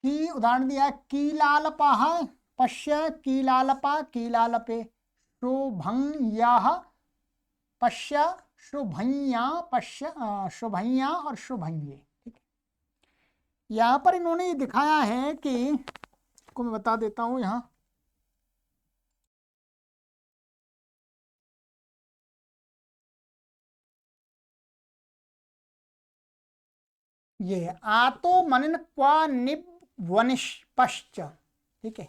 की उदाहरण दिया, कीलालपाह पश्य कीलालपा कीलालपे, शुभंयाः पश्य शुभंया पश्य शुभंया और शुभंये। ठीक है, यहाँ पर इन्होंने ये दिखाया है कि, को मैं बता देता हूं यहाँ, ये आतो मनन क्वा निब वनिश पश्च। ठीक है,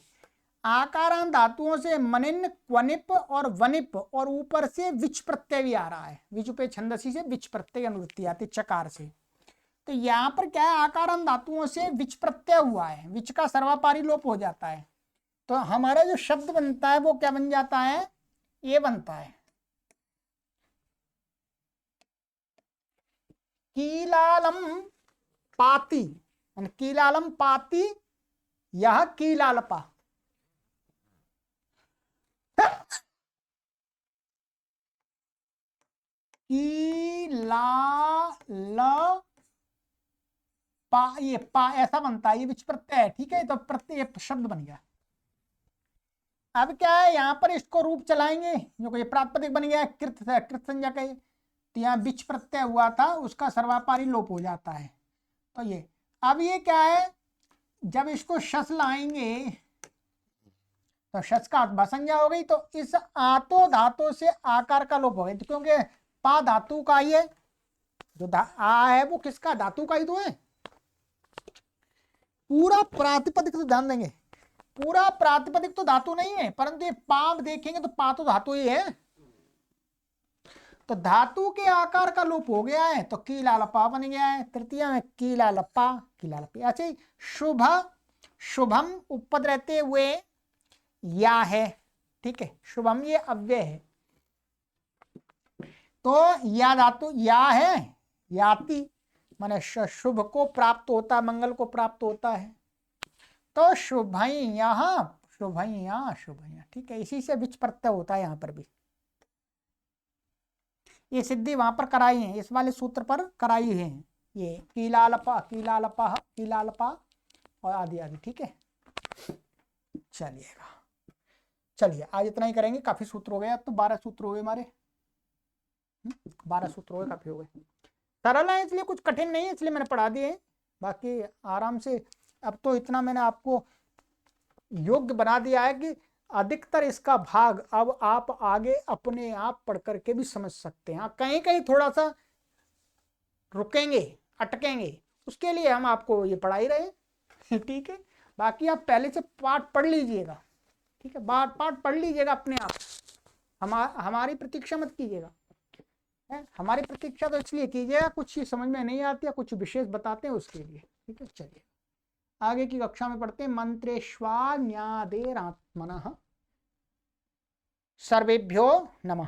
आकारांत धातुओं से मनिन क्वनिप और वनिप, और ऊपर से विच प्रत्यय भी आ रहा है, विचुपे छंदसी से विच प्रत्यय अनुवृत्ति आती चकार से। तो यहाँ पर क्या है, आकारांत धातुओं से विच प्रत्यय हुआ है, विच का सर्वापारी लोप हो जाता है, तो हमारा जो शब्द बनता है वो क्या बन जाता है, ये बनता है कीलालम पाती, कीलालम पाती यह कीलालपा। पा, ये पा ऐसा बनता है, ये विच प्रत्यय है। ठीक है, तो प्रत्यय शब्द बन गया। अब क्या है, यहाँ पर इसको रूप चलाएंगे, जो ये प्रातिपदिक बन गया कृत कृत संज्ञा का, तो यहाँ विच प्रत्यय हुआ था, उसका सर्वापारी लोप हो जाता है। तो ये अब ये क्या है, जब इसको शस लाएंगे तो शस का भसंज्ञा हो गई, तो इस आतो धातु से आकार का लोप हो गया, क्योंकि पा धातु का ही है, जो आ है वो किसका, धातु का ही तो है। पूरा प्रातिपदिक तो ध्यान देंगे, पूरा प्रातिपदिक तो धातु नहीं है, परंतु ये पा देखेंगे तो पा तो धातु ही है। तो धातु के आकार का लोप हो गया है, तो कीलालपा बन गया है। तृतीय में कीलालपा कीलालपी। अच्छा, शुभ शुभम उपपद रहते हुए या है। ठीक है, शुभम ये अव्यय है, तो या धातु या है, याति माने शुभ को प्राप्त होता है, मंगल को प्राप्त होता है, तो शुभैया शुभैया शुभैया। ठीक है, इसी से विच प्रत्यय होता है यहाँ पर भी। ये सिद्धि वहां पर कराई है, इस वाले सूत्र पर कराई है, ये कीलालपा कीलालपा कीलालपा और आदि आदि। ठीक है, चलिएगा, चलिए आज इतना ही करेंगे, काफी सूत्र हो गए, अब तो 12 सूत्र हो गए हमारे, 12 सूत्र हो गए, काफी हो गए। सरल है, इसलिए कुछ कठिन नहीं है, इसलिए मैंने पढ़ा दिए, बाकी आराम से। अब तो इतना मैंने आपको योग्य बना दिया है कि अधिकतर इसका भाग अब आप आगे अपने आप पढ़ करके भी समझ सकते हैं। कहीं कहीं थोड़ा सा रुकेंगे, अटकेंगे, उसके लिए हम आपको ये पढ़ा ही रहे ठीक है। बाकी आप पहले से पाठ पढ़ लीजिएगा, ठीक है, पाठ पढ़ लीजिएगा अपने आप, हमारी प्रतीक्षा मत कीजिएगा। हमारी प्रतीक्षा तो इसलिए कीजिएगा कुछ चीज समझ में नहीं आती है, कुछ विशेष बताते हैं उसके लिए, ठीक है। चलिए आगे की कक्षा में पढ़ते हैं। मंत्रेश्वा न्यादेरात्मनः। सर्वेभ्यो नमः।